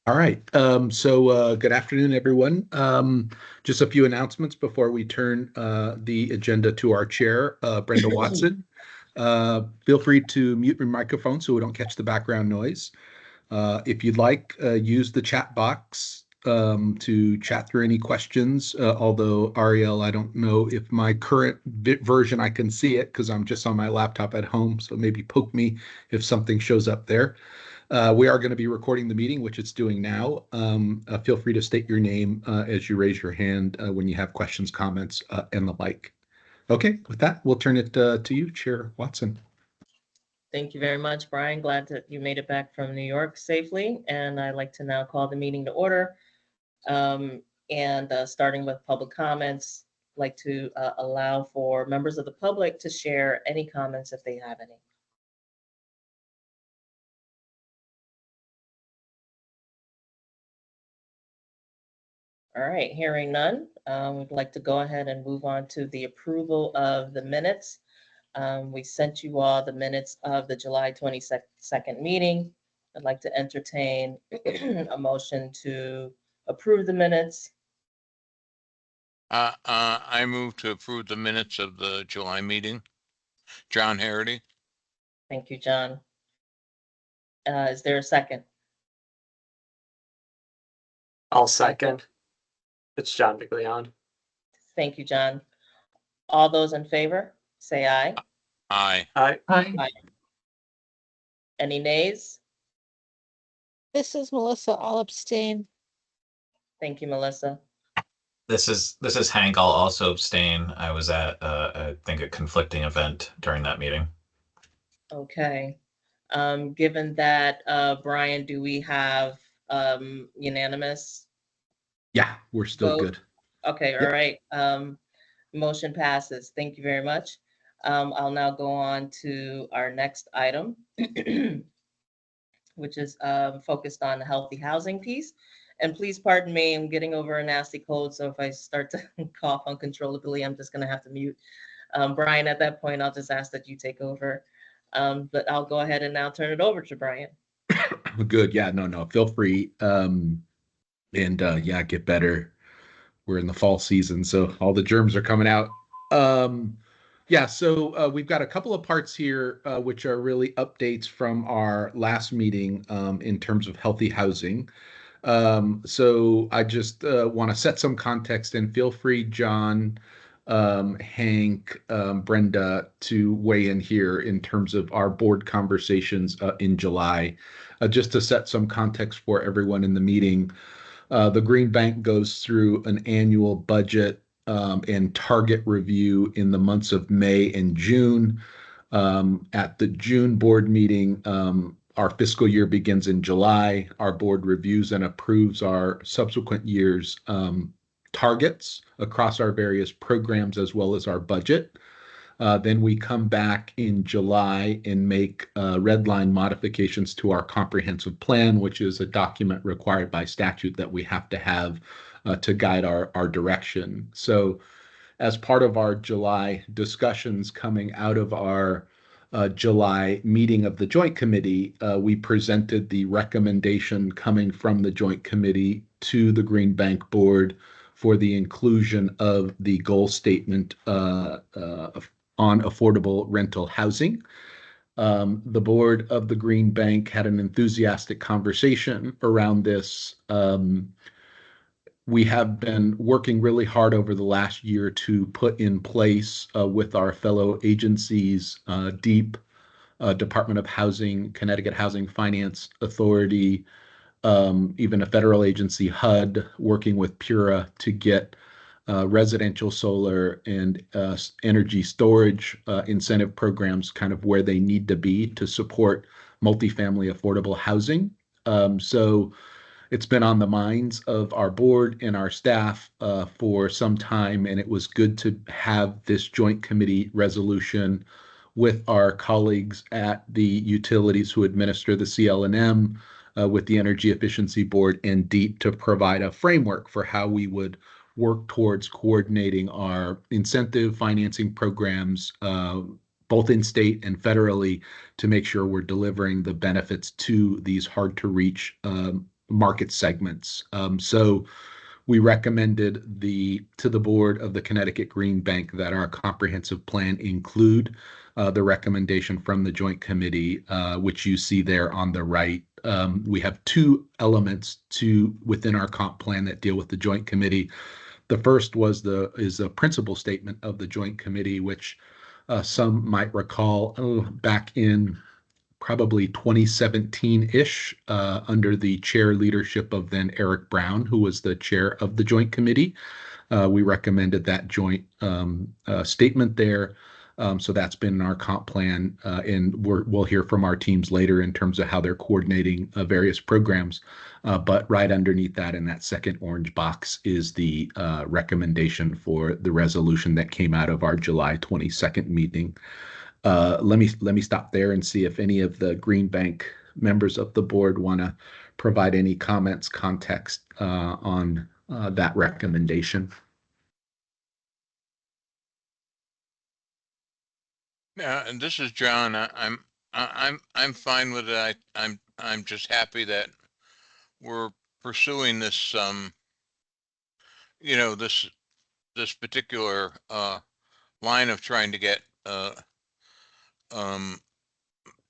All right. Good afternoon, everyone. Just a few announcements before we turn the agenda to our chair, Brenda Watson. Feel free to mute your microphone so we don't catch the background noise. If you'd like, use the chat box to chat through any questions. Although, Ariel, I don't know if my current version I can see it because I'm just on my laptop at home. So maybe poke me if something shows up there. We are going to be recording the meeting, which it's doing now. Feel free to state your name as you raise your hand when you have questions, comments, and the like. Okay, with that, we'll turn it to you, Chair Watson. Thank you very much, Brian. Glad that you made it back from New York safely. And I'd like to now call the meeting to order. Starting with public comments, I'd like to allow for members of the public to share any comments if they have any. All right, hearing none, we'd like to go ahead and move on to the approval of the minutes. We sent you all the minutes of the July 22nd meeting. I'd like to entertain a motion to approve the minutes. I move to approve the minutes of the July meeting. John Harity. Thank you, John. Is there a second? I'll second. It's John Biglione. Thank you, John. All those in favor, say aye. Aye. Aye. Aye. Any nays? This is Melissa. I'll abstain. Thank you, Melissa. This is Hank. I'll also abstain. I was at I think a conflicting event during that meeting. Okay. Given that, Brian, do we have unanimous? Yeah, we're still vote? good. Okay, all right. Motion passes. Thank you very much. I'll now go on to our next item, which is focused on the healthy housing piece. And please pardon me, I'm getting over a nasty cold, so if I start to cough uncontrollably, I'm just gonna have to mute. Brian, at that point, I'll just ask that you take over. But I'll go ahead and now turn it over to Brian. Good. Yeah, no, feel free. Yeah, get better. We're in the fall season, so all the germs are coming out. We've got a couple of parts here, which are really updates from our last meeting in terms of healthy housing. So I just want to set some context, and feel free, John, Hank, Brenda, to weigh in here in terms of our board conversations in July. Just to set some context for everyone in the meeting, the Green Bank goes through an annual budget and target review in the months of May and June. At the June board meeting, our fiscal year begins in July. Our board reviews and approves our subsequent year's targets across our various programs as well as our budget. Then we come back in July and make red line modifications to our comprehensive plan, which is a document required by statute that we have to have to guide our direction. So as part of our July discussions coming out of our July meeting of the Joint Committee, we presented the recommendation coming from the Joint Committee to the Green Bank Board for the inclusion of the goal statement on affordable rental housing. The board of the Green Bank had an enthusiastic conversation around this. We have been working really hard over the last year to put in place with our fellow agencies, DEEP, Department of Housing, Connecticut Housing Finance Authority, even a federal agency, HUD, working with PURA to get residential solar and energy storage incentive programs kind of where they need to be to support multifamily affordable housing. So it's been on the minds of our board and our staff for some time, and it was good to have this joint committee resolution with our colleagues at the utilities who administer the CL&M, with the Energy Efficiency Board and DEEP to provide a framework for how we would work towards coordinating our incentive financing programs, both in state and federally, to make sure we're delivering the benefits to these hard to reach market segments. So we recommended to the board of the Connecticut Green Bank that our comprehensive plan include the recommendation from the joint committee, which you see there on the right. We have two elements within our comp plan that deal with the joint committee. The first is a principal statement of the joint committee, which some might recall back in probably 2017-ish, under the chair leadership of then Eric Brown, who was the chair of the joint committee. We recommended that joint statement there. So that's been in our comp plan, and we'll hear from our teams later in terms of how they're coordinating various programs. But right underneath that, in that second orange box, is the recommendation for the resolution that came out of our July 22nd meeting. Let me stop there and see if any of the Green Bank members of the board want to provide any comments, context on that recommendation. Yeah, and this is John. I'm fine with it. I'm just happy that we're pursuing this this particular line of trying to get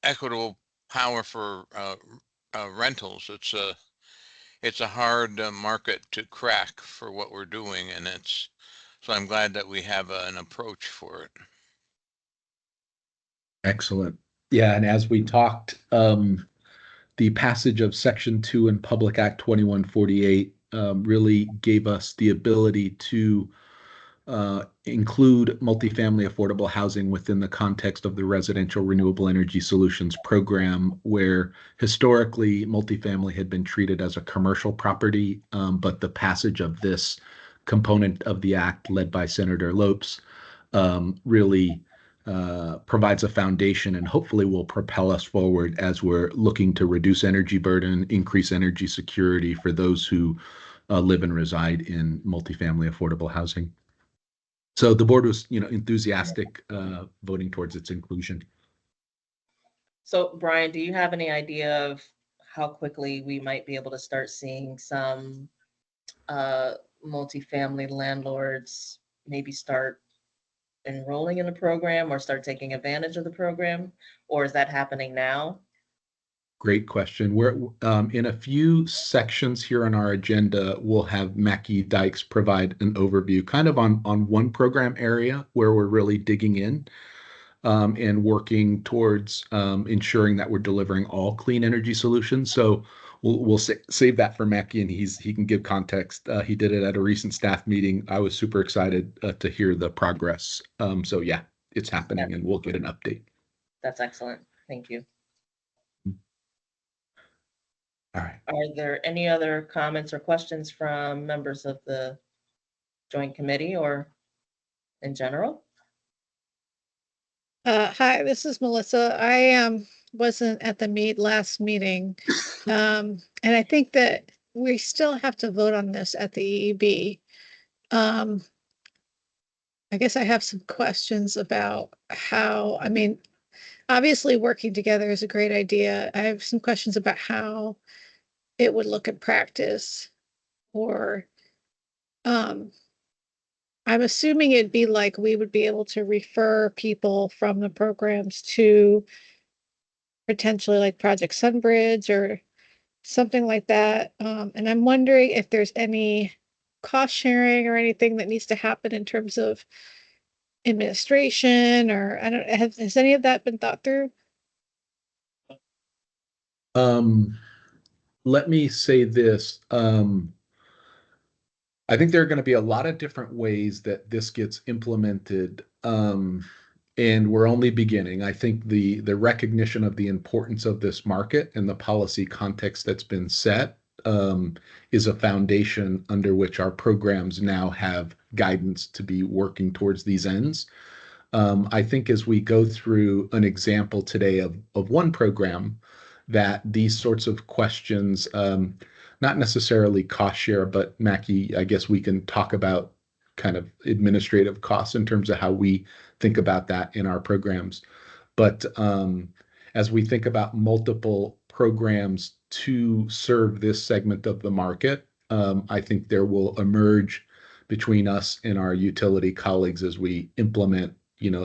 equitable power for rentals. It's a hard market to crack for what we're doing, and so I'm glad that we have an approach for it. Excellent. Yeah, and as we talked, the passage of Section 2 in Public Act 2148 really gave us the ability to include multifamily affordable housing within the context of the Residential Renewable Energy Solutions Program, where historically multifamily had been treated as a commercial property, but the passage of this component of the act led by Senator Lopes really provides a foundation and hopefully will propel us forward as we're looking to reduce energy burden, increase energy security for those who live and reside in multifamily affordable housing. So the board was, enthusiastic voting towards its inclusion. So Brian, do you have any idea of how quickly we might be able to start seeing some multifamily landlords maybe start enrolling in the program or start taking advantage of the program? Or is that happening now? Great question. We're in a few sections here on our agenda, we'll have Mackie Dykes provide an overview kind of on one program area where we're really digging in and working towards ensuring that we're delivering all clean energy solutions. So we'll save that for Mackie, and he can give context. He did it at a recent staff meeting. I was super excited to hear the progress. So yeah, it's happening, and we'll get an update. That's excellent. Thank you. All right. Are there any other comments or questions from members of the joint committee or in general? Hi, this is Melissa. I wasn't at the last meeting. And I think that we still have to vote on this at the EEB. I guess I have some questions about how, obviously working together is a great idea. I have some questions about how it would look in practice, or I'm assuming it'd be like we would be able to refer people from the programs to potentially like Project Sunbridge or something like that. And I'm wondering if there's any cost sharing or anything that needs to happen in terms of administration, or has any of that been thought through? Let me say this. I think there are going to be a lot of different ways that this gets implemented, and we're only beginning. I think the recognition of the importance of this market and the policy context that's been set is a foundation under which our programs now have guidance to be working towards these ends. I think as we go through an example today of one program, that these sorts of questions, not necessarily cost share, but Mackie, I guess we can talk about kind of administrative costs in terms of how we think about that in our programs. But as we think about multiple programs to serve this segment of the market. I think there will emerge between us and our utility colleagues as we implement,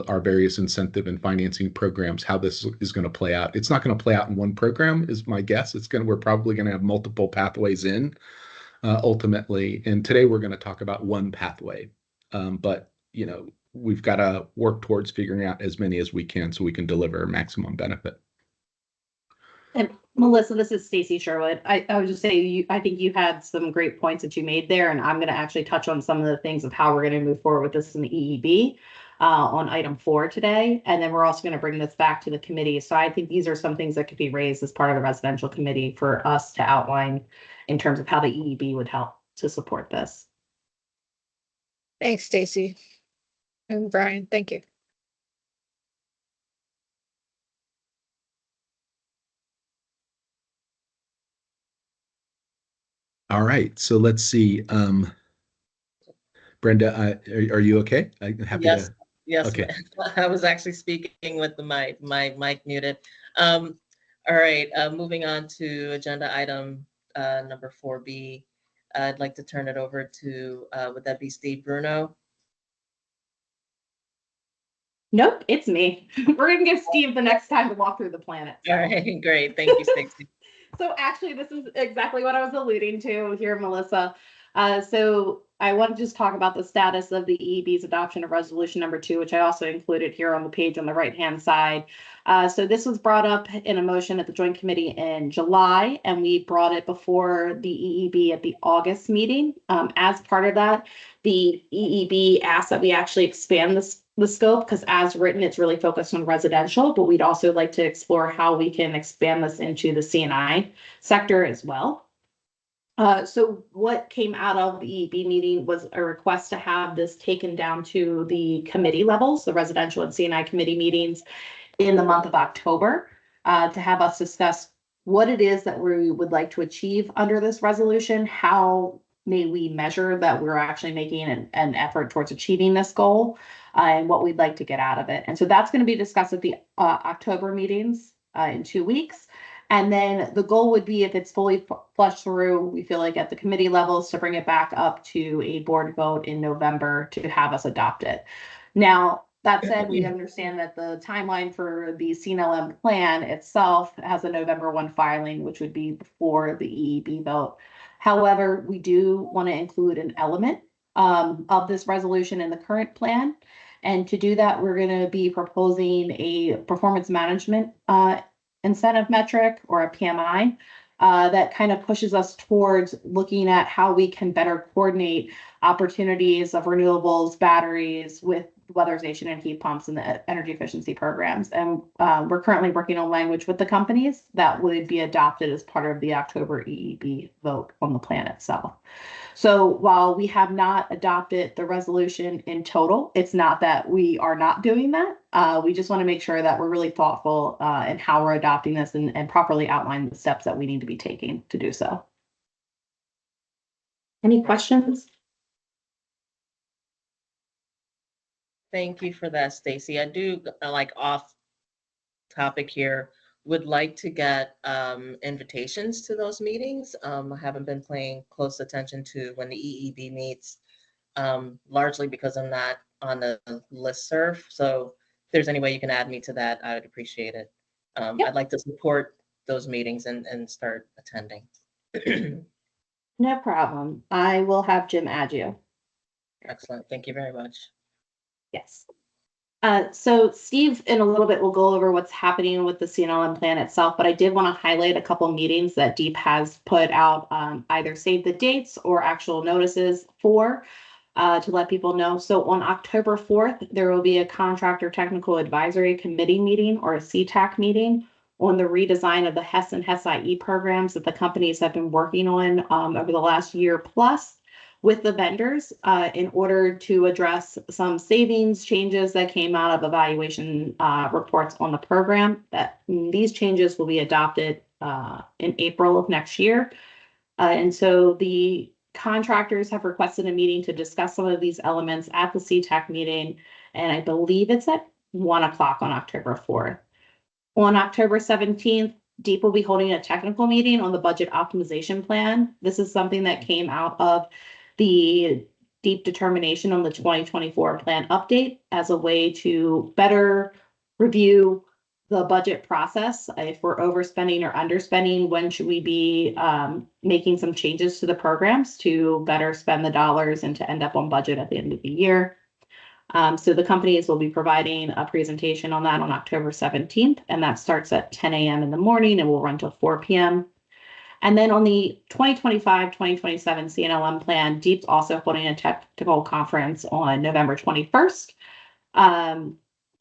our various incentive and financing programs, how this is going to play out. It's not going to play out in one program, is my guess. We're probably going to have multiple pathways in ultimately. And today we're going to talk about one pathway. But we've got to work towards figuring out as many as we can so we can deliver maximum benefit. And Melissa, this is Stacy Sherwood. I would just say I think you had some great points that you made there, and I'm going to actually touch on some of the things of how we're going to move forward with this in the EEB on item 4 today. And then we're also going to bring this back to the committee. So I think these are some things that could be raised as part of the residential committee for us to outline in terms of how the EEB would help to support this. Thanks, Stacy. And Brian, thank you. All right, so let's see. Brenda, are you okay? I'm happy Yes, to. yes. Okay. I was actually speaking with my mic muted. All right, moving on to agenda item number 4B. I'd like to turn it over to, would that be Steve Bruno? Nope, it's me. We're going to give Steve the next time to walk through the planet. All right, great. Thank you, Stacy. So actually, this is exactly what I was alluding to here, Melissa. So I want to just talk about the status of the EEB's adoption of resolution number 2, which I also included here on the page on the right-hand side. So this was brought up in a motion at the Joint Committee in July, and we brought it before the EEB at the August meeting. As part of that, the EEB asked that we actually expand the scope, because as written, it's really focused on residential, but we'd also like to explore how we can expand this into the C&I sector as well. So what came out of the EEB meeting was a request to have this taken down to the committee levels, the residential and C&I committee meetings in the month of October, to have us discuss what it is that we would like to achieve under this resolution, how may we measure that we're actually making an effort towards achieving this goal, and what we'd like to get out of it. And so that's going to be discussed at the October meetings in 2 weeks. And then the goal would be, if it's fully flushed through, we feel like at the committee levels, to bring it back up to a board vote in November to have us adopt it. Now, that said, we understand that the timeline for the CNLM plan itself has a November 1 filing, which would be before the EEB vote. However, we do want to include an element of this resolution in the current plan. And to do that, we're going to be proposing a performance management incentive metric, or a PMI, that kind of pushes us towards looking at how we can better coordinate opportunities of renewables, batteries with weatherization and heat pumps and the energy efficiency programs. And we're currently working on language with the companies that would be adopted as part of the October EEB vote on the plan itself. So while we have not adopted the resolution in total, it's not that we are not doing that. We just want to make sure that we're really thoughtful in how we're adopting this, and properly outline the steps that we need to be taking to do so. Any questions? Thank you for that, Stacy. I do, like, off topic here, would like to get invitations to those meetings. I haven't been paying close attention to when the EEB meets, largely because I'm not on the listserv. So if there's any way you can add me to that, I would appreciate it. Yep. I'd like to support those meetings and start attending. No problem. I will have Jim add you. Excellent. Thank you very much. Yes. So Steve, in a little bit, will go over what's happening with the CNLM plan itself, but I did want to highlight a couple meetings that DEEP has put out, either save the dates or actual notices for, to let people know. So on October 4th, there will be a Contractor Technical Advisory Committee meeting, or a CTAC meeting, on the redesign of the HES and HES-IE programs that the companies have been working on over the last year plus, with the vendors, in order to address some savings changes that came out of evaluation reports on the program. That these changes will be adopted in April of next year. And so the contractors have requested a meeting to discuss some of these elements at the CTAC meeting, and I believe it's at 1 o'clock on October 4th. On October 17th, Deep will be holding a technical meeting on the budget optimization plan. This is something that came out of the Deep determination on the 2024 plan update as a way to better review the budget process. If we're overspending or underspending, when should we be making some changes to the programs to better spend the dollars and to end up on budget at the end of the year? So the companies will be providing a presentation on that on October 17th, and that starts at 10 a.m. in the morning and will run till 4 p.m. And then on the 2025-2027 CNLM plan, Deep's also holding a technical conference on November 21st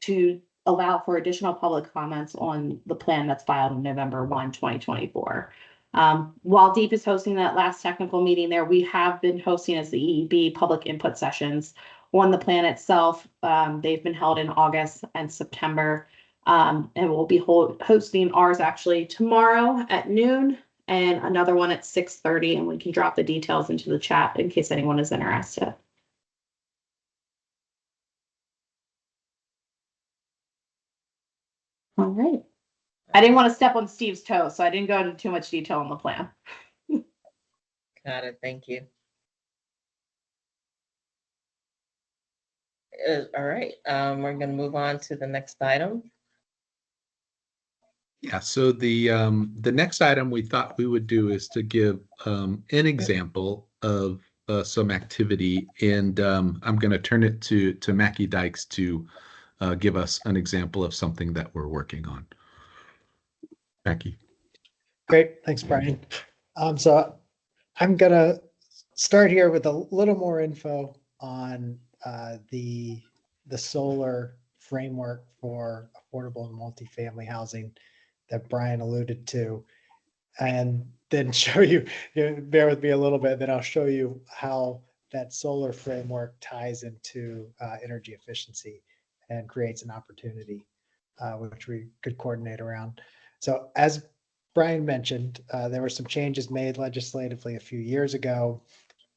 to allow for additional public comments on the plan that's filed on November 1, 2024. While Deep is hosting that last technical meeting there, we have been hosting as the EEB public input sessions on the plan itself. They've been held in August and September, and we'll be hosting ours actually tomorrow at noon and another one at 6:30, and we can drop the details into the chat in case anyone is interested. All right. I didn't want to step on Steve's toes, so I didn't go into too much detail on the plan. Got it. Thank you. All right. We're going to move on to the next item. Yeah, so the next item we thought we would do is to give an example of some activity, and I'm going to turn it to Mackie Dykes to give us an example of something that we're working on. Mackie. Great, thanks, Brian. So I'm going to start here with a little more info on the solar framework for affordable and multifamily housing that Brian alluded to, and then show you, bear with me a little bit, then I'll show you how that solar framework ties into energy efficiency and creates an opportunity which we could coordinate around. So as Brian mentioned, there were some changes made legislatively a few years ago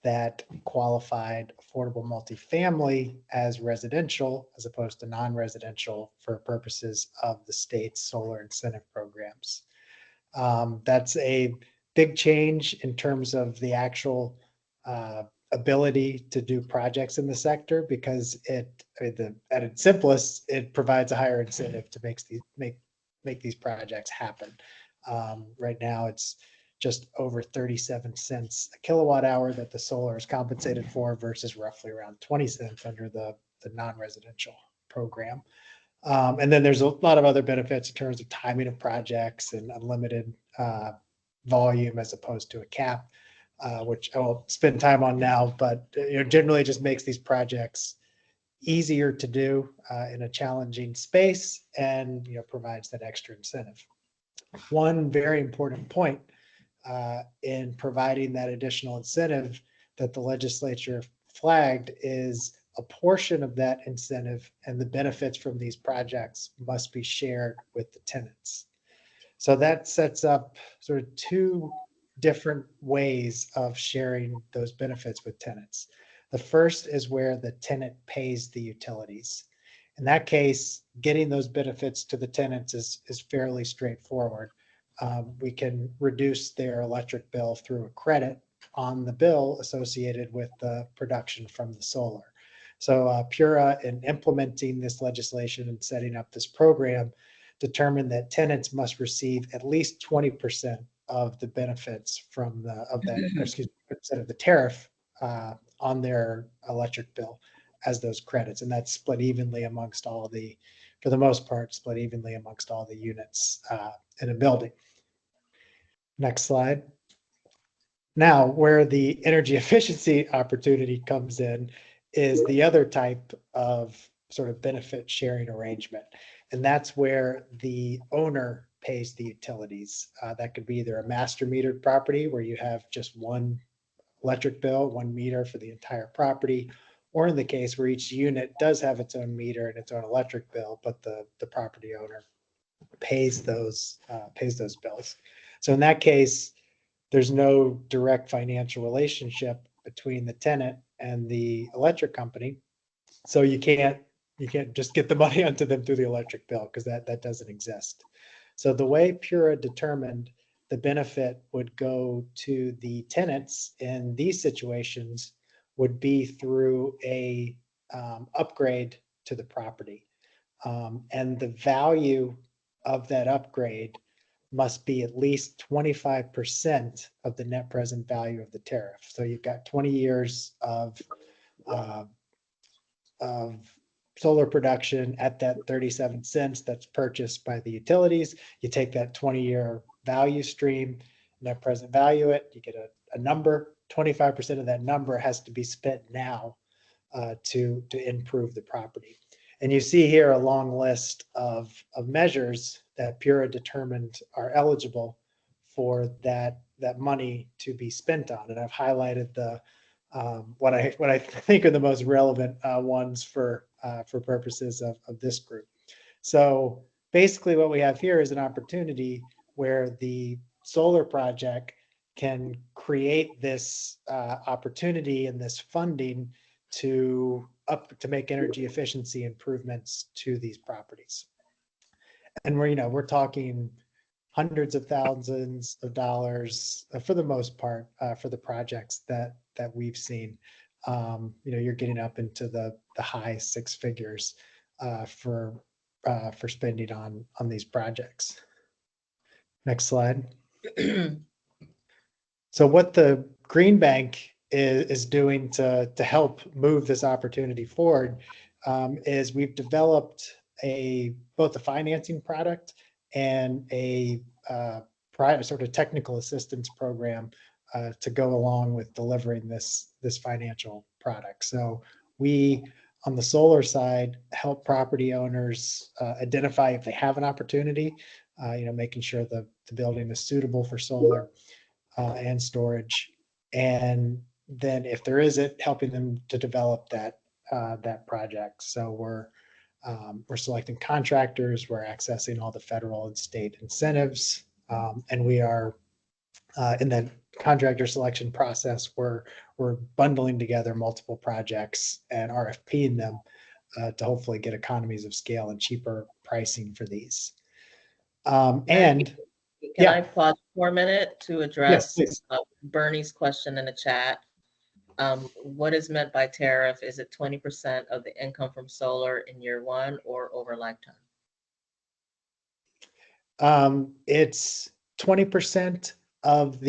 that qualified affordable multifamily as residential as opposed to non-residential for purposes of the state's solar incentive programs. That's a big change in terms of the actual ability to do projects in the sector, because at its simplest, it provides a higher incentive to make these projects happen. Right now, it's just over 37 cents a kilowatt hour that the solar is compensated for versus roughly around 20 cents under the non-residential program. And then there's a lot of other benefits in terms of timing of projects and unlimited volume as opposed to a cap, which I won't spend time on now, but generally just makes these projects easier to do in a challenging space, and provides that extra incentive. One very important point in providing that additional incentive that the legislature flagged is a portion of that incentive and the benefits from these projects must be shared with the tenants. So that sets up sort of two different ways of sharing those benefits with tenants. The first is where the tenant pays the utilities. In that case, getting those benefits to the tenants is fairly straightforward. We can reduce their electric bill through a credit on the bill associated with the production from the solar. So PURA, in implementing this legislation and setting up this program, determined that tenants must receive at least 20% of the benefits from the tariff on their electric bill as those credits, and that's split evenly amongst all the, for the most part, split evenly amongst all the units in a building. Next slide. Now, where the energy efficiency opportunity comes in is the other type of sort of benefit sharing arrangement. And that's where the owner pays the utilities. That could be either a master metered property where you have just one electric bill, one meter for the entire property, or in the case where each unit does have its own meter and its own electric bill, but the property owner pays those bills. So in that case, there's no direct financial relationship between the tenant and the electric company. So you can't just get the money onto them through the electric bill, because that doesn't exist. So the way Pura determined the benefit would go to the tenants in these situations would be through a upgrade to the property. And the value of that upgrade must be at least 25% of the net present value of the tariff. So you've got 20 years of solar production at that 37 cents that's purchased by the utilities. You take that 20-year value stream, net present value it, you get a number. 25% of that number has to be spent now to improve the property. And you see here a long list of measures that Pura determined are eligible for that money to be spent on. And I've highlighted the what I think are the most relevant ones for purposes of this group. So basically what we have here is an opportunity where the solar project can create this opportunity and this funding to make energy efficiency improvements to these properties. And we're talking hundreds of thousands of dollars for the most part for the projects that we've seen. You're getting up into the high six figures for spending on these projects. Next slide. So what the Green Bank is doing to help move this opportunity forward is we've developed both a financing product and a private sort of technical assistance program to go along with delivering this financial product. So we, on the solar side, help property owners identify if they have an opportunity, making sure the building is suitable for solar and storage. And then if there isn't, helping them to develop that project. So we're selecting contractors, we're accessing all the federal and state incentives, and we are in that contractor selection process, we're bundling together multiple projects and RFPing them to hopefully get economies of scale and cheaper pricing for these. And can I pause for a minute to address yes, Bernie's question in the chat? What is meant by tariff? Is it 20% of the income from solar in year one or over lifetime? It's 20% of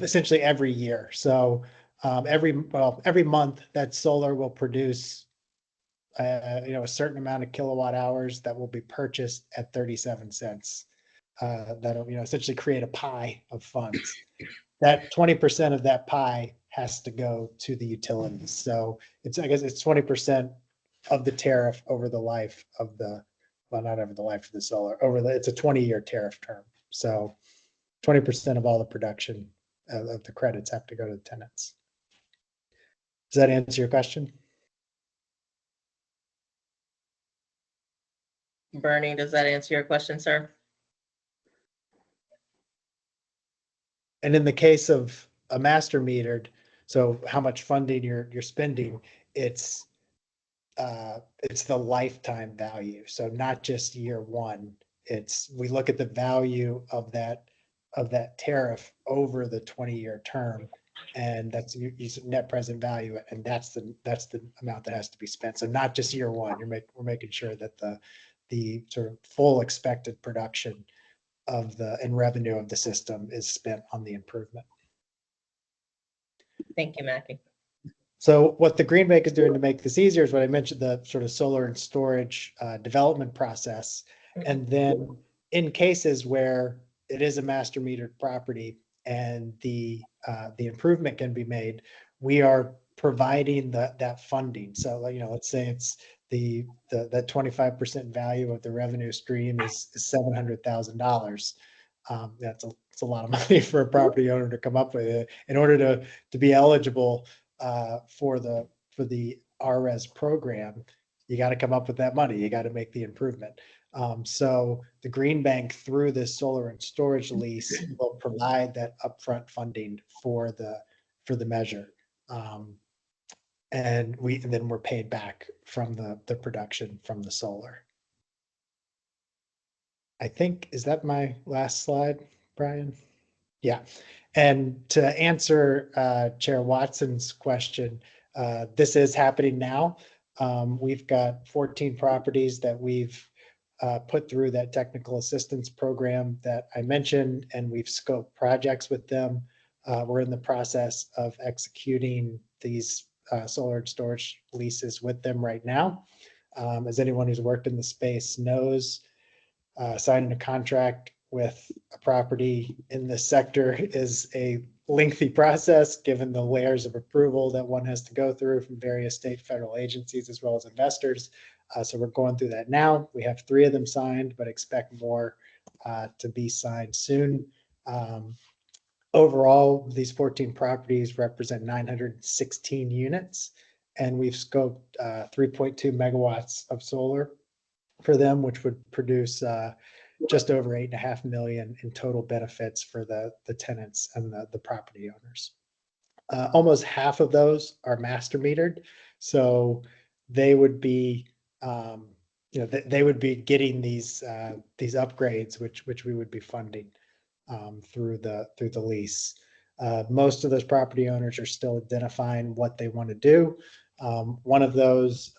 essentially every year. So every month that solar will produce a certain amount of kilowatt hours that will be purchased at 37 cents. That'll essentially create a pie of funds. That 20% of that pie has to go to the utilities. So I guess it's 20% of the tariff over the life of not over the life of the solar, it's a 20-year tariff term. So 20% of all the production of the credits have to go to the tenants. Does that answer your question? Bernie, does that answer your question, sir? And in the case of a master metered, so how much funding you're spending, it's the lifetime value. So not just year one. We look at the value of that tariff over the 20-year term, and that's you net present value, and that's the amount that has to be spent. So not just year one. We're making sure that the sort of full expected production and revenue of the system is spent on the improvement. Thank you, Mackie. So what the Green Bank is doing to make this easier is what I mentioned, the sort of solar and storage development process. And then in cases where it is a master metered property and the improvement can be made, we are providing that funding. So let's say it's that 25% value of the revenue stream is $700,000. It's a lot of money for a property owner to come up with. In order to be eligible for the RES program, you got to come up with that money. You got to make the improvement. So the Green Bank, through this solar and storage lease, will provide that upfront funding for the measure, and then we're paid back from the production from the solar. I think, is that my last slide, Brian? Yeah. And to answer Chair Watson's question, this is happening now. We've got 14 properties that we've put through that technical assistance program that I mentioned, and we've scoped projects with them. We're in the process of executing these solar and storage leases with them right now. As anyone who's worked in the space knows, signing a contract with a property in this sector is a lengthy process, given the layers of approval that one has to go through from various state, federal agencies, as well as investors. So we're going through that now. We have 3 of them signed, but expect more to be signed soon. Overall, these 14 properties represent 916 units, and we've scoped 3.2 megawatts of solar for them, which would produce just over 8.5 million in total benefits for the tenants and the property owners. Almost half of those are master metered, so they would be, they would be getting these upgrades, which we would be funding through the lease. Most of those property owners are still identifying what they want to do. One of those,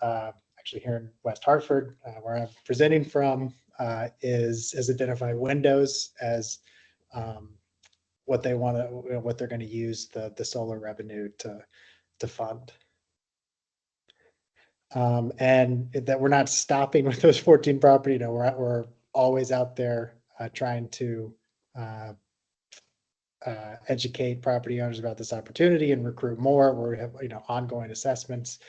actually here in West Hartford, where I'm presenting from, has identified windows as what they want to, what they're going to use the solar revenue to fund. And that we're not stopping with those 14 property. We're always out there trying to educate property owners about this opportunity and recruit more. We have ongoing assessments,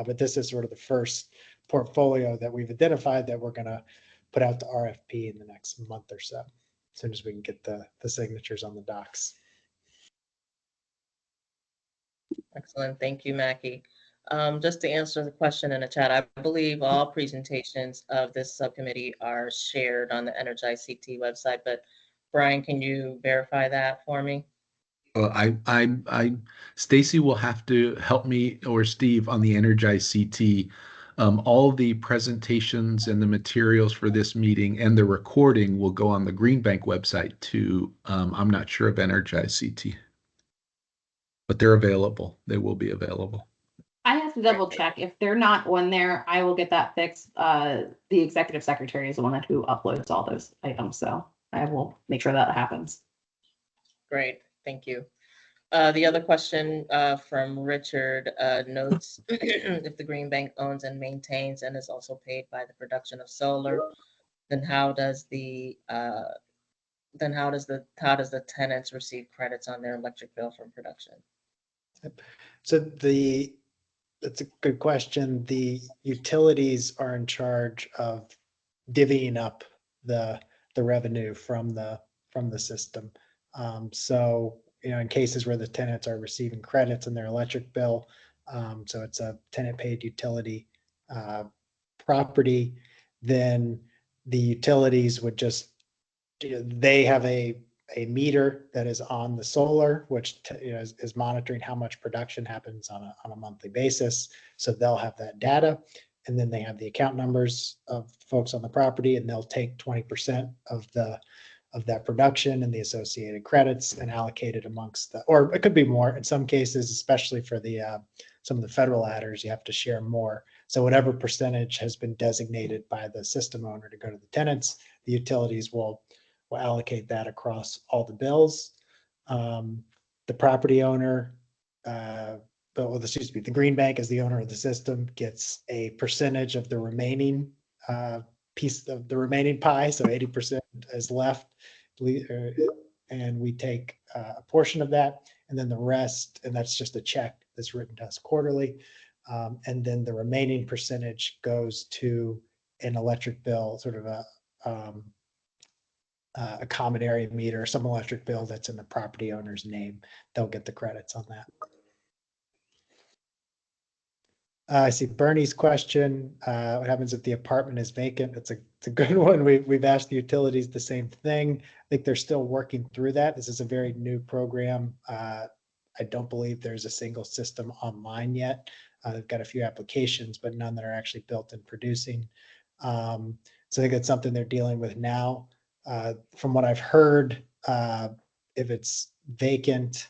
but this is sort of the first portfolio that we've identified that we're going to put out to RFP in the next month or so, as soon as we can get the signatures on the docs. Excellent. Thank you, Mackie. Just to answer the question in the chat, I believe all presentations of this subcommittee are shared on the Energize CT website, but Brian, can you verify that for me? Stacy will have to help me, or Steve, on the Energize CT. All the presentations and the materials for this meeting and the recording will go on the Green Bank website too. I'm not sure of Energize CT, but they're available. They will be available. I have to double check. If they're not on there, I will get that fixed. The executive secretary is the one who uploads all those items, so I will make sure that happens. Great, thank you. The other question from Richard notes, if the Green Bank owns and maintains and is also paid by the production of solar, then how does the tenants receive credits on their electric bill from production? So that's a good question. The utilities are in charge of divvying up the revenue from the system. So in cases where the tenants are receiving credits in their electric bill, so it's a tenant paid utility property, then the utilities would just, they have a meter that is on the solar, which is monitoring how much production happens on a monthly basis. So they'll have that data, and then they have the account numbers of folks on the property, and they'll take 20% of that production and the associated credits and allocate it amongst or it could be more in some cases, especially for some of the federal adders, you have to share more. So whatever percentage has been designated by the system owner to go to the tenants, the utilities will allocate that across all the bills. The property owner, the Green Bank as the owner of the system gets a percentage of the remaining piece of the remaining pie. So 80% is left, and we take a portion of that, and then the rest, and that's just a check that's written to us quarterly. And then the remaining percentage goes to an electric bill, sort of a common area meter, some electric bill that's in the property owner's name. They'll get the credits on that. I see Bernie's question. What happens if the apartment is vacant? It's a good one. We've asked the utilities the same thing. I think they're still working through that. This is a very new program. I don't believe there's a single system online yet. They've got a few applications, but none that are actually built and producing. So I think that's something they're dealing with now. From what I've heard, if it's vacant,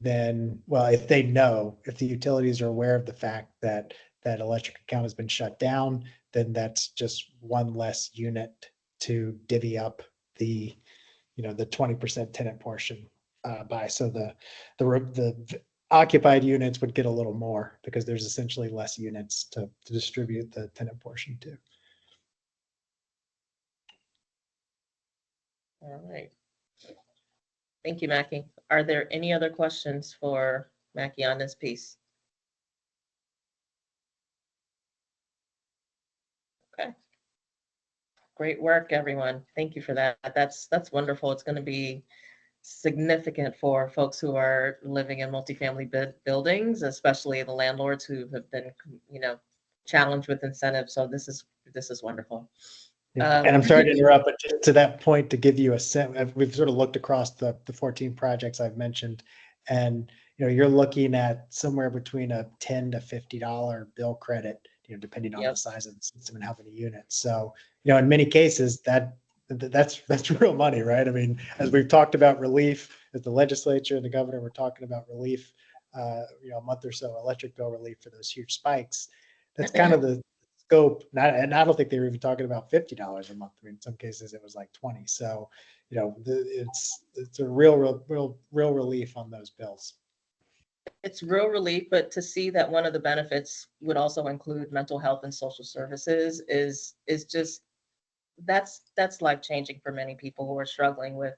then, well, if they know, if the utilities are aware of the fact that that electric account has been shut down, then that's just one less unit to divvy up the, the 20% tenant portion by. So the occupied units would get a little more because there's essentially less units to distribute the tenant portion to. All right. Thank you, Mackie. Are there any other questions for Mackie on this piece? Okay. Great work, everyone. Thank you for that. That's wonderful. It's going to be significant for folks who are living in multifamily buildings, especially the landlords who have been, challenged with incentives. So this is wonderful. And I'm sorry to interrupt, but just to that point, to give you a sense, we've sort of looked across the 14 projects I've mentioned, and you're looking at somewhere between a $10 to $50 bill credit, depending on the size of the system and how many units. So, in many cases, that's real money, right? I mean, as we've talked about relief, as the legislature and the governor were talking about relief, a month or so, electric bill relief for those huge spikes. That's kind of the scope. And I don't think they were even talking about $50 a month. I mean, in some cases it was like 20. So, it's a real relief on those bills. It's real relief, but to see that one of the benefits would also include mental health and social services is just, that's life-changing for many people who are struggling with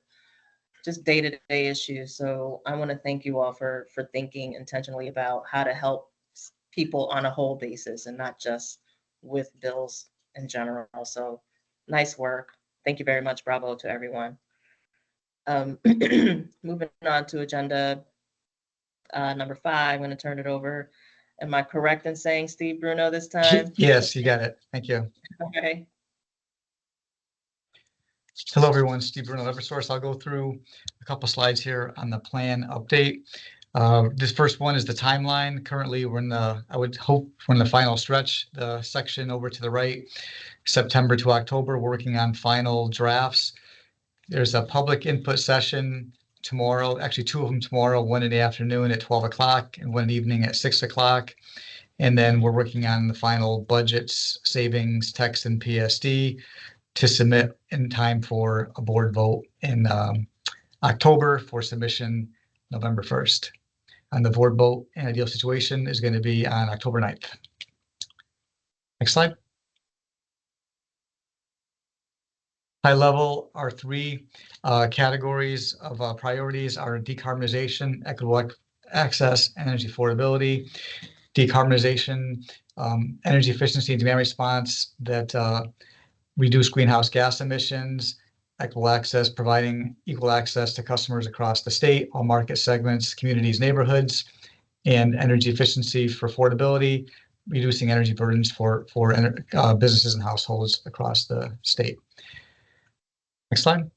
just day-to-day issues. So I want to thank you all for thinking intentionally about how to help people on a whole basis and not just with bills in general. So nice work. Thank you very much. Bravo to everyone. Moving on to agenda number 5, I'm going to turn it over. Am I correct in saying Steve Bruno this time? Yes, you got it. Thank you. Okay. Hello, everyone. Steve Bruno, Eversource. I'll go through a couple slides here on the plan update. This first one is the timeline. Currently, I would hope we're in the final stretch, the section over to the right, September to October, working on final drafts. There's a public input session tomorrow, actually 2 of them tomorrow, one in the afternoon at 12 o'clock and one in the evening at 6 o'clock. And then we're working on the final budgets, savings, text, and PSD to submit in time for a board vote in October for submission November 1st. And the board vote in ideal situation is going to be on October 9th. Next slide. High level, our 3 categories of priorities are decarbonization, equitable access, and energy affordability. Decarbonization, energy efficiency and demand response that reduce greenhouse gas emissions, equitable access, providing equal access to customers across the state, all market segments, communities, neighborhoods, and energy efficiency for affordability, reducing energy burdens for businesses and households across the state. Next slide.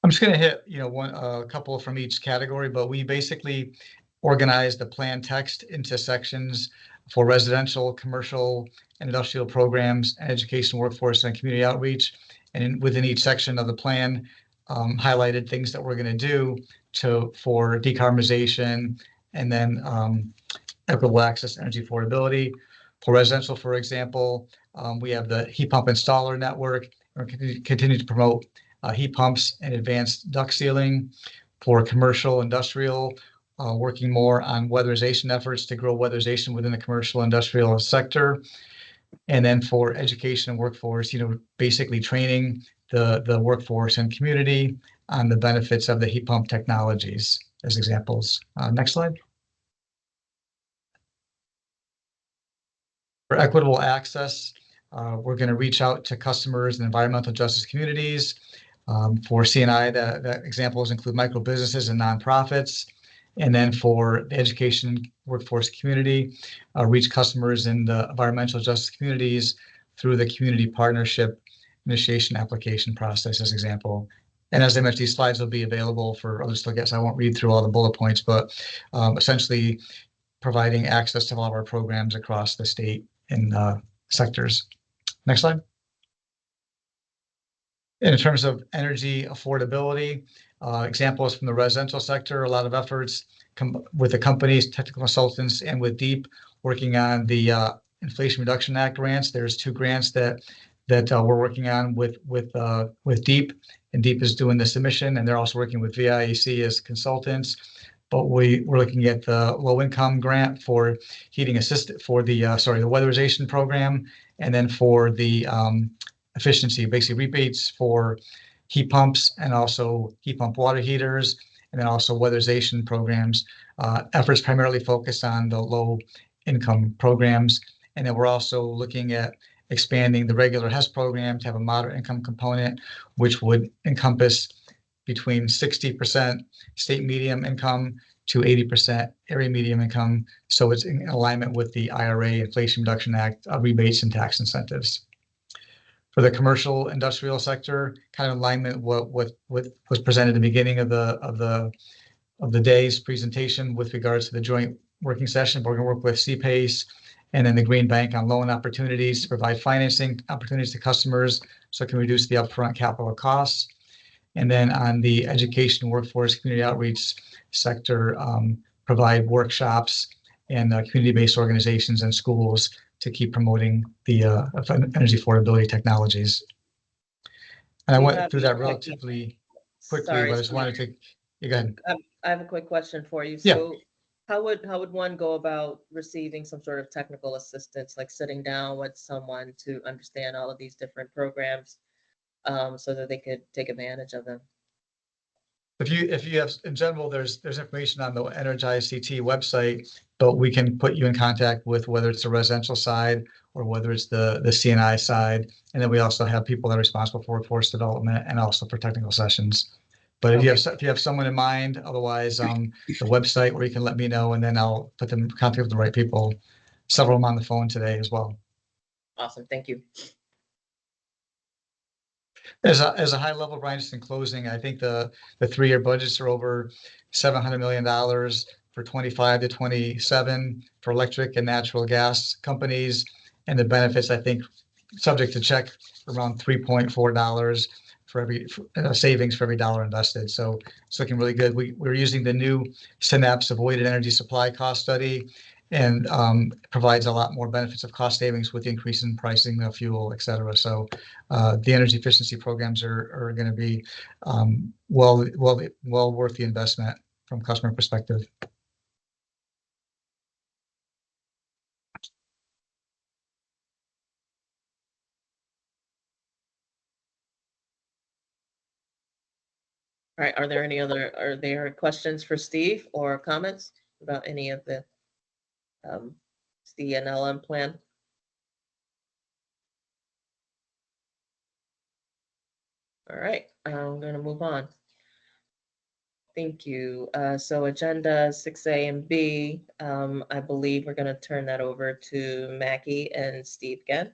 I'm just going to hit, a couple from each category, but we basically organize the plan text into sections for residential, commercial, and industrial programs, and education, workforce, and community outreach. And within each section of the plan, highlighted things that we're going to do for decarbonization and then equitable access, energy affordability. For residential, for example, we have the heat pump installer network. We're continue to promote heat pumps and advanced duct sealing. For commercial, industrial, working more on weatherization efforts to grow weatherization within the commercial industrial sector. And then for education and workforce, basically training the workforce and community on the benefits of the heat pump technologies as examples. Next slide. For equitable access, we're going to reach out to customers and environmental justice communities. For C&I, the examples include micro businesses and nonprofits. And then for the education workforce community, reach customers in the environmental justice communities through the community partnership initiation application process as example. And as I mentioned, these slides will be available for others to look at, so I won't read through all the bullet points, but essentially providing access to all of our programs across the state in sectors. Next slide. In terms of energy affordability, examples from the residential sector, a lot of efforts with the companies, technical consultants, and with DEEP working on the Inflation Reduction Act grants. There's 2 grants that we're working on with DEEP, and DEEP is doing the submission, and they're also working with VIAC as consultants. But we're looking at the low income grant for heating assist for the weatherization program, and then for the efficiency, basically rebates for heat pumps and also heat pump water heaters, and then also weatherization programs. Efforts primarily focused on the low income programs. And then we're also looking at expanding the regular HES program to have a moderate income component, which would encompass between 60% state medium income to 80% area medium income. So it's in alignment with the IRA, Inflation Reduction Act, rebates and tax incentives. For the commercial industrial sector, kind of in alignment with what was presented at the beginning of the day's presentation with regards to the joint working session. We're going to work with CPACE and then the Green Bank on loan opportunities to provide financing opportunities to customers so it can reduce the upfront capital costs. And then on the education, workforce, community outreach sector, provide workshops and community-based organizations and schools to keep promoting the energy affordability technologies. And I went through that relatively quickly, Sorry, but I just wanted to, you go ahead. I have a quick question for you. Yeah. So how would one go about receiving some sort of technical assistance, like sitting down with someone to understand all of these different programs, so that they could take advantage of them? If you have, in general, there's information on the Energize CT website, but we can put you in contact with whether it's the residential side or whether it's the CNI side. And then we also have people that are responsible for workforce development and also for technical sessions. But Okay. if you have someone in mind, otherwise, the website where you can let me know, and then I'll put them in contact with the right people. Several of them on the phone today as well. Awesome, thank you. As a high level, Brian, just in closing, I think the 3-year budgets are over $700 million for 25 to 27 for electric and natural gas companies, and the benefits, I think, subject to check, around $3.4 for every savings for every dollar invested. So it's looking really good. We're using the new Synapse Avoided Energy Supply Cost Study, and provides a lot more benefits of cost savings with the increase in pricing of fuel, et cetera. So the energy efficiency programs are going to be well worth the investment from customer perspective. All right, are there questions for Steve or comments about any of the CNLM plan? All right, I'm going to move on. Thank you. So agenda 6A and B, I believe we're going to turn that over to Mackie and Steve again.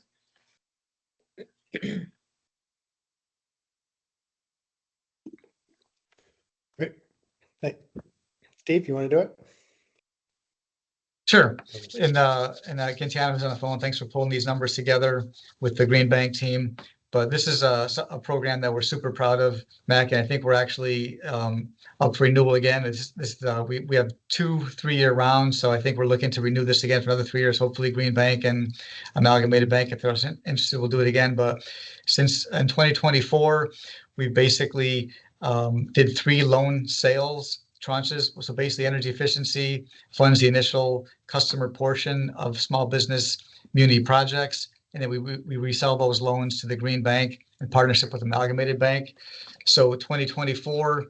Great. Hey, Steve, you want to do it? Sure. And again, Tiana's on the phone. Thanks for pulling these numbers together with the Green Bank team. But this is a program that we're super proud of, Mac, and I think we're actually up for renewal again. We have 2 3-year rounds, so I think we're looking to renew this again for another 3 years. Hopefully, Green Bank and Amalgamated Bank, if they're interested, we'll do it again. But since in 2024, we basically did 3 loan sales tranches. So basically, energy efficiency funds the initial customer portion of small business community projects. And then we resell those loans to the Green Bank in partnership with Amalgamated Bank. So 2024,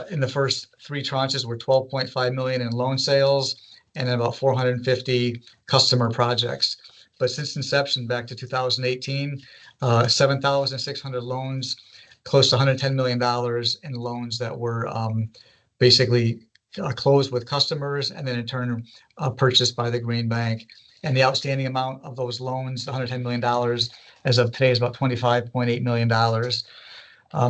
in the first 3 tranches were $12.5 million in loan sales, and then about 450 customer projects. But since inception back to 2018, 7,600 loans, close to $110 million in loans that were basically closed with customers and then in turn purchased by the Green Bank. And the outstanding amount of those loans, $110 million, as of today, is about $25.8 million.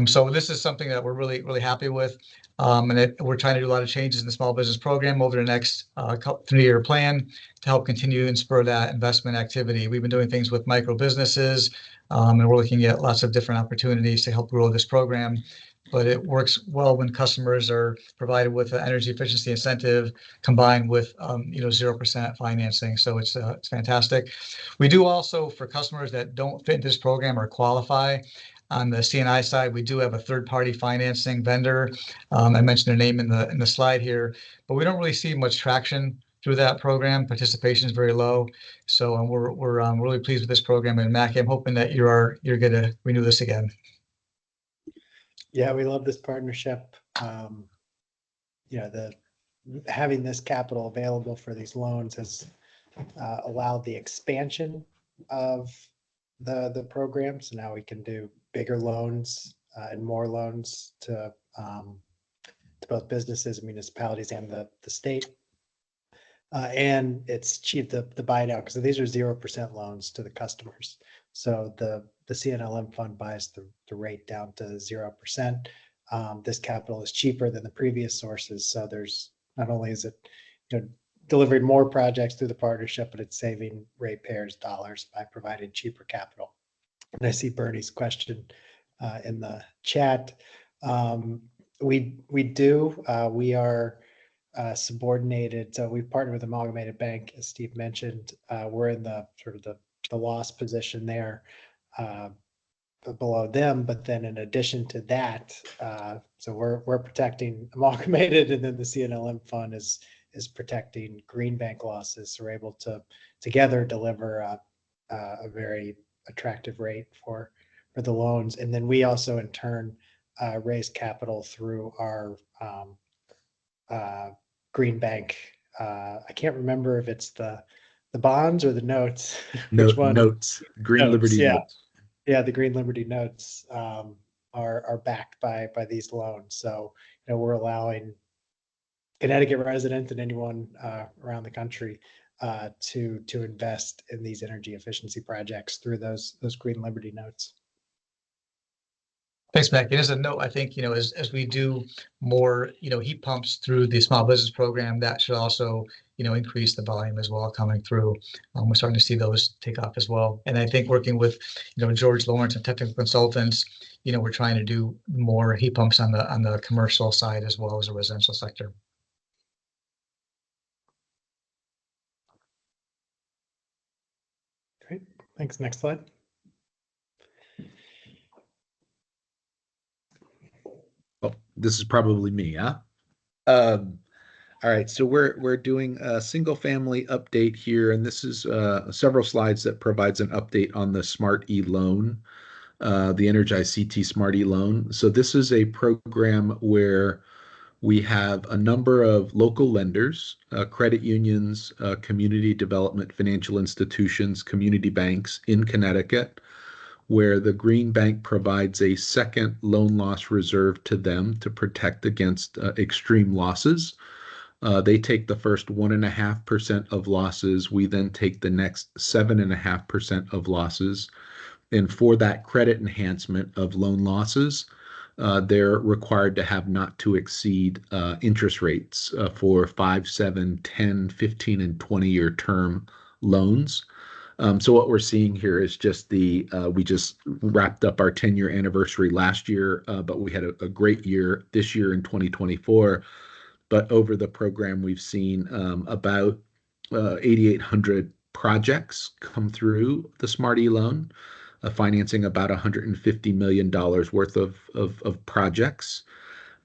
So this is something that we're really, really happy with. We're trying to do a lot of changes in the small business program over the next 3-year plan to help continue and spur that investment activity. We've been doing things with micro businesses, and we're looking at lots of different opportunities to help grow this program. But it works well when customers are provided with an energy efficiency incentive combined with 0% financing. So it's fantastic. We do also, for customers that don't fit this program or qualify, on the C&I side, we do have a third-party financing vendor. I mentioned their name in the slide here, but we don't really see much traction through that program. Participation is very low, so we're really pleased with this program. And Mackie, I'm hoping that you're going to renew this again. Yeah, we love this partnership. Having this capital available for these loans has allowed the expansion of the program. So now we can do bigger loans and more loans to both businesses, municipalities, and the state. And it's cheap, the buy down, because these are 0% loans to the customers. So the CNLM fund buys the rate down to 0%. This capital is cheaper than the previous sources. So there's not only is it delivering more projects through the partnership, but it's saving ratepayers dollars by providing cheaper capital. And I see Bernie's question in the chat. We are subordinated. So we've partnered with Amalgamated Bank, as Steve mentioned. We're in the sort of the loss position there below them. But then in addition to that, so we're protecting Amalgamated, and then the CNLM fund is protecting Green Bank losses. So we're able to together deliver a very attractive rate for the loans. And then we also in turn raise capital through our Green Bank. I can't remember if it's the bonds or the notes. Which one? Notes. Green Liberty notes. Yeah, the Green Liberty notes are backed by these loans. So we're allowing Connecticut residents and anyone around the country to invest in these energy efficiency projects through those Green Liberty notes. Thanks, Mac. And as a note, I think, as we do more, heat pumps through the small business program, that should also, increase the volume as well coming through. We're starting to see those take off as well. And I think working with, George Lawrence and technical consultants, we're trying to do more heat pumps on the commercial side as well as the residential sector. Great. Thanks. Next slide. Oh, this is probably me, huh? All right, so we're doing a single family update here, and this is several slides that provides an update on the Smart E loan, the Energize CT Smart E loan. So this is a program where we have a number of local lenders, credit unions, community development financial institutions, community banks in Connecticut, where the Green Bank provides a second loan loss reserve to them to protect against extreme losses. They take the first 1.5% of losses. We then take the next 7.5% of losses. And for that credit enhancement of loan losses, they're required to have not to exceed interest rates for 5, 7, 10, 15, and 20-year term loans. So what we're seeing here is just we just wrapped up our 10-year anniversary last year, but we had a great year this year in 2024. But over the program, we've seen about 8,800 projects come through the Smart E loan, financing about $150 million worth of projects,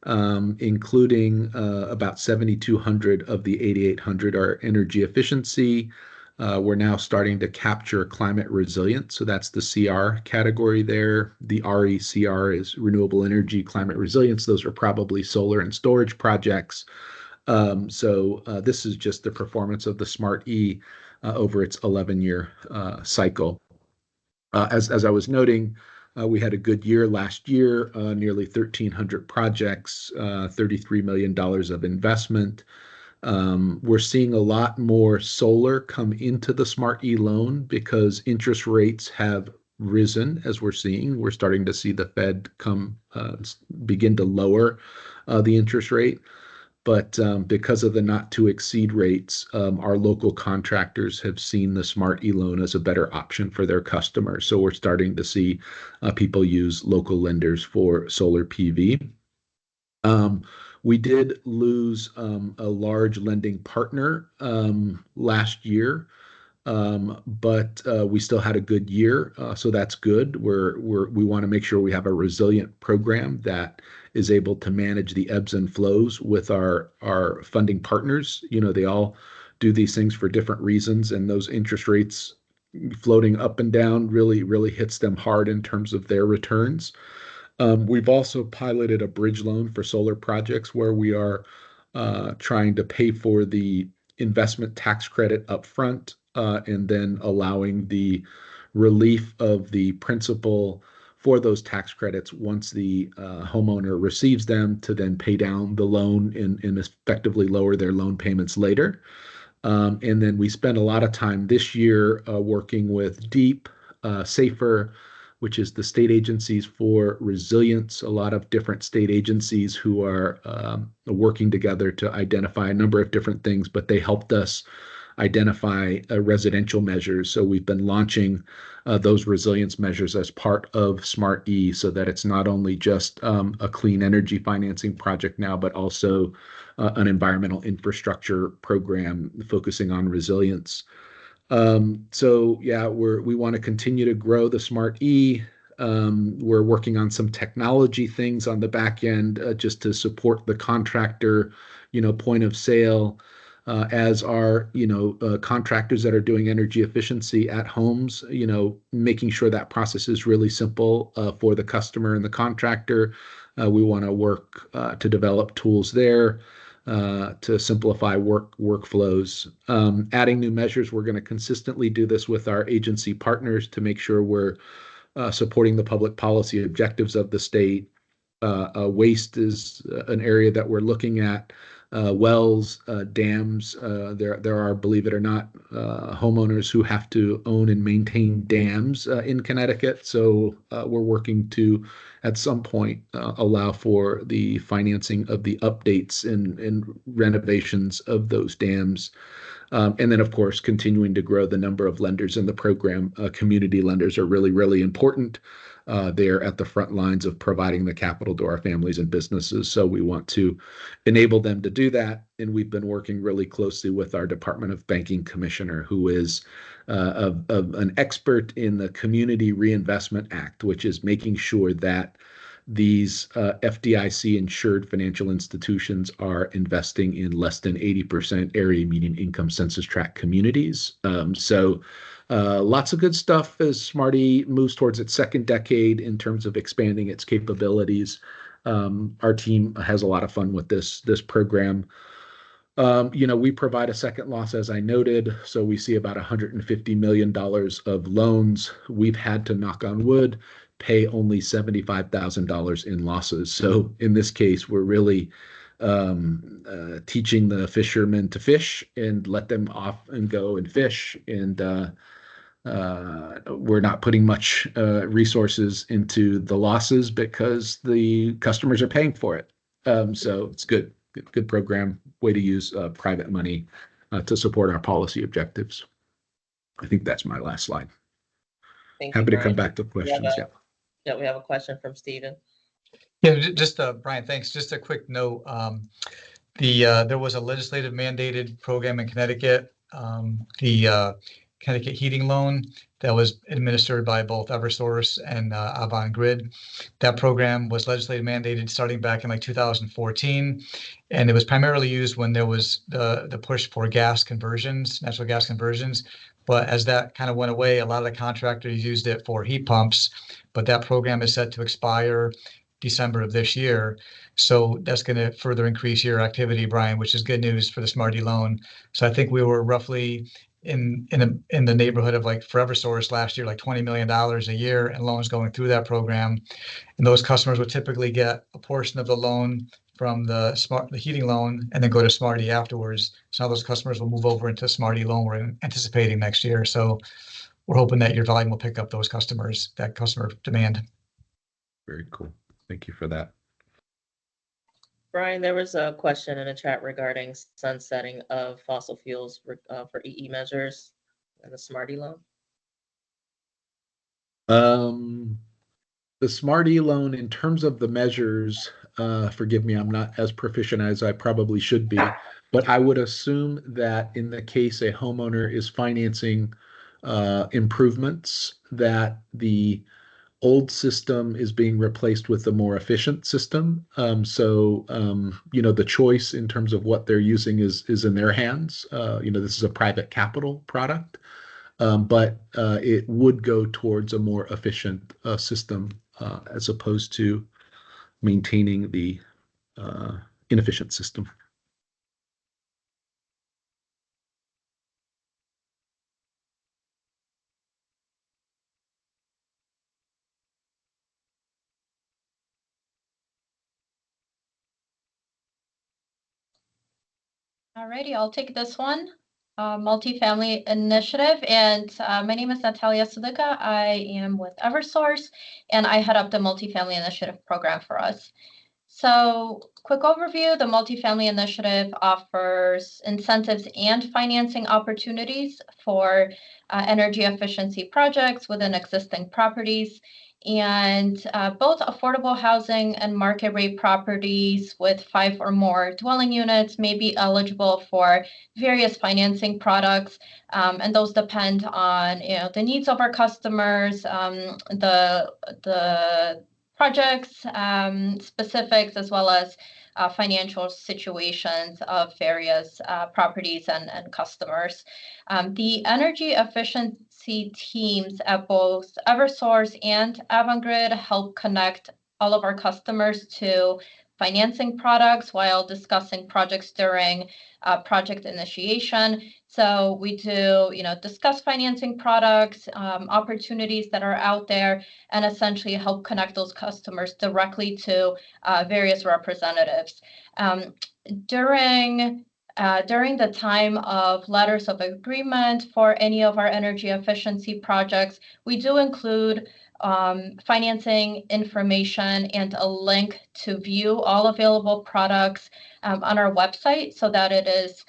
including about 7,200 of the 8,800 are energy efficiency. We're now starting to capture climate resilience. So that's the CR category there. The RECR is renewable energy, climate resilience. Those are probably solar and storage projects. So this is just the performance of the Smart E over its 11-year cycle. As I was noting, we had a good year last year, nearly 1,300 projects, $33 million of investment. We're seeing a lot more solar come into the Smart E loan because interest rates have risen as we're seeing. We're starting to see the Fed begin to lower the interest rate. But because of the not to exceed rates, our local contractors have seen the Smart E-loan as a better option for their customers. So we're starting to see people use local lenders for solar PV. We did lose a large lending partner last year, but we still had a good year, so that's good. We want to make sure we have a resilient program that is able to manage the ebbs and flows with our funding partners. You know, they all do these things for different reasons, and those interest rates floating up and down really hits them hard in terms of their returns. We've also piloted a bridge loan for solar projects where we are trying to pay for the investment tax credit upfront, and then allowing the relief of the principal for those tax credits once the homeowner receives them, to then pay down the loan and effectively lower their loan payments later. And then we spent a lot of time this year working with DEEP, SAFER, which is the state agencies for resilience, a lot of different state agencies who are working together to identify a number of different things, but they helped us identify residential measures. So we've been launching those resilience measures as part of Smart E, so that it's not only just a clean energy financing project now, but also an environmental infrastructure program focusing on resilience. So yeah, we want to continue to grow the Smart E. We're working on some technology things on the back end, just to support the contractor, point of sale, as our, contractors that are doing energy efficiency at homes, making sure that process is really simple for the customer and the contractor. We want to work to develop tools there to simplify workflows. Adding new measures, we're going to consistently do this with our agency partners to make sure we're supporting the public policy objectives of the state. Waste is an area that we're looking at. Wells, dams. There are, believe it or not, homeowners who have to own and maintain dams in Connecticut. So we're working to, at some point, allow for the financing of the updates and renovations of those dams. And then, of course, continuing to grow the number of lenders in the program. Community lenders are really important. They're at the front lines of providing the capital to our families and businesses. So we want to enable them to do that. And we've been working really closely with our Department of Banking Commissioner, who is an expert in the Community Reinvestment Act, which is making sure that these FDIC insured financial institutions are investing in less than 80% area median income census tract communities. So lots of good stuff as Smarty moves towards its second decade in terms of expanding its capabilities. Our team has a lot of fun with this program. We provide a second loss, as I noted, so we see about $150 million of loans. We've had to, knock on wood, pay only $75,000 in losses. So in this case, we're really teaching the fishermen to fish and let them off and go and fish. And we're not putting much resources into the losses because the customers are paying for it. So it's good program, way to use private money to support our policy objectives. I think that's my last slide. Thank you, Happy to Brian. come back to questions. Yeah, we have a question from Stephen. Yeah, just Brian, thanks. Just a quick note. There was a legislative mandated program in Connecticut, the Connecticut heating loan, that was administered by both Eversource and Avangrid. That program was legislatively mandated starting back in like 2014, and it was primarily used when there was the push for gas conversions, natural gas conversions. But as that kind of went away, a lot of the contractors used it for heat pumps, but that program is set to expire December of this year. So that's going to further increase your activity, Brian, which is good news for the Smarty loan. So I think we were roughly in the neighborhood of, like, for Eversource last year, like $20 million a year in loans going through that program. And those customers would typically get a portion of the loan from the heating loan and then go to Smarty afterwards. So now those customers will move over into Smarty loan we're anticipating next year. So we're hoping that your volume will pick up those customers, that customer demand. Very cool. Thank you for that. Brian, there was a question in the chat regarding sunsetting of fossil fuels for EE measures and the Smarty loan. The Smarty loan, in terms of the measures, forgive me, I'm not as proficient as I probably should be, but I would assume that in the case a homeowner is financing improvements, that the old system is being replaced with a more efficient system. The choice in terms of what they're using is in their hands. This is a private capital product, but it would go towards a more efficient system as opposed to maintaining the inefficient system. Alrighty, I'll take this one. Multifamily initiative, and my name is Natalia Sudica. I am with Eversource, and I head up the multifamily initiative program for us. So, quick overview, the multifamily initiative offers incentives and financing opportunities for energy efficiency projects within existing properties. And both affordable housing and market rate properties with 5 or more dwelling units may be eligible for various financing products. And those depend on the needs of our customers, the projects specifics, as well as financial situations of various properties and customers. The energy efficiency teams at both Eversource and Avangrid help connect all of our customers to financing products while discussing projects during project initiation. So we do, discuss financing products, opportunities that are out there, and essentially help connect those customers directly to various representatives. During the time of letters of agreement for any of our energy efficiency projects, we do include financing information and a link to view all available products on our website, so that it is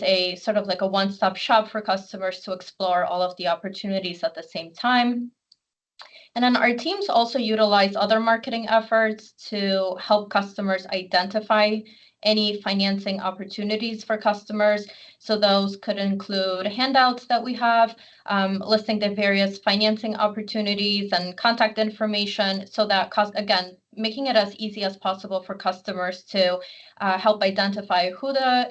a sort of like a one-stop shop for customers to explore all of the opportunities at the same time. And then our teams also utilize other marketing efforts to help customers identify any financing opportunities for customers. So those could include handouts that we have listing the various financing opportunities and contact information, so that, again, making it as easy as possible for customers to help identify who the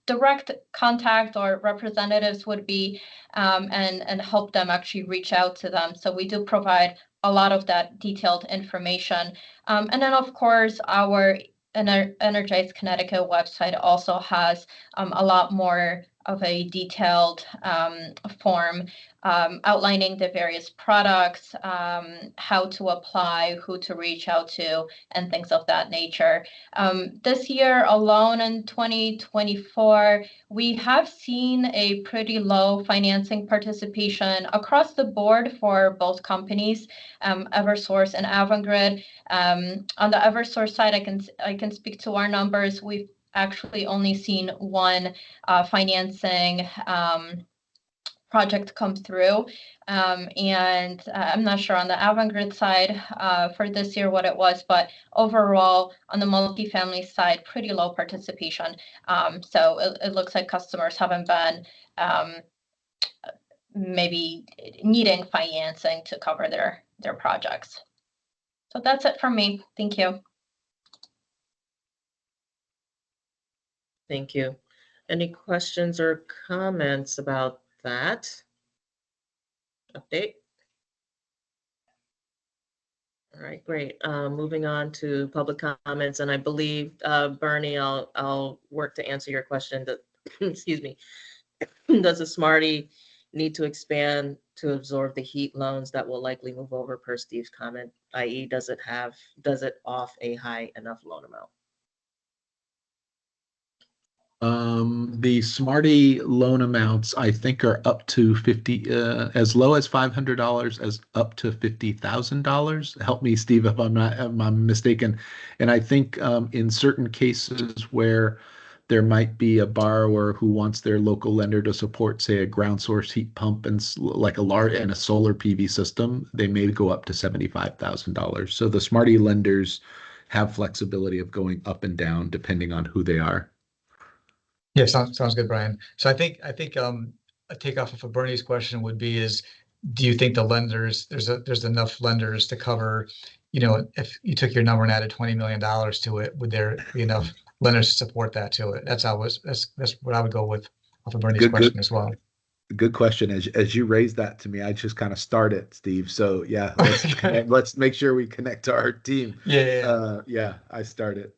direct contact or representatives would be, and help them actually reach out to them. So we do provide a lot of that detailed information. And then, of course, our Energize Connecticut website also has a lot more of a detailed form outlining the various products, how to apply, who to reach out to, and things of that nature. This year alone, in 2024, we have seen a pretty low financing participation across the board for both companies, Eversource and Avangrid. On the Eversource side, I can speak to our numbers. We've actually only seen one financing project come through. And I'm not sure on the Avangrid side for this year what it was, but overall on the multifamily side, pretty low participation. So it looks like customers haven't been maybe needing financing to cover their projects. So that's it from me. Thank you. Thank you. Any questions or comments about that update? All right, great. Moving on to public comments, and I believe, Bernie, I'll work to answer your question. That excuse me. Does the Smarty need to expand to absorb the heat loans that will likely move over per Steve's comment, i.e., does it off a high enough loan amount? The Smarty loan amounts, I think, are up to 50, as low as $500 as up to $50,000. Help me, Steve, if I'm mistaken. And I think in certain cases where there might be a borrower who wants their local lender to support, say, a ground source heat pump and like a large and a solar PV system, they may go up to $75,000. So the Smarty lenders have flexibility of going up and down depending on who they are. Yeah, sounds good, Brian. So I think a takeoff of Bernie's question would be is, do you think the lenders there's enough lenders to cover, if you took your number and added $20 million to it, would there be enough lenders to support that to it? That's what I would go with off of Bernie's question as well. Good question. As you raised that to me, I just kind of started, Steve. So yeah, let's make sure we connect to our team. Yeah. I started.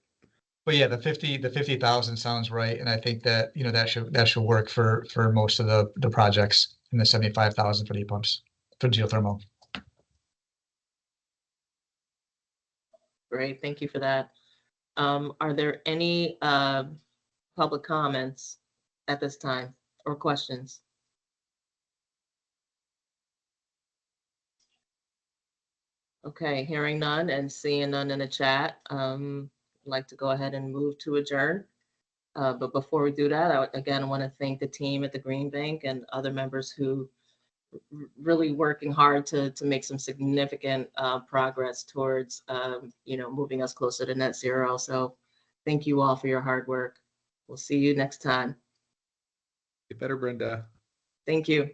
But yeah, the 50,000 sounds right, and I think that that should work for most of the projects, and the 75,000 for the heat pumps for geothermal. Great, thank you for that. Are there any public comments at this time or questions? Okay, hearing none and seeing none in the chat, I'd like to go ahead and move to adjourn. But before we do that, I want to thank the team at the Green Bank and other members who really working hard to make some significant progress towards moving us closer to net zero. So thank you all for your hard work. We'll see you next time. Get better, Brenda. Thank you.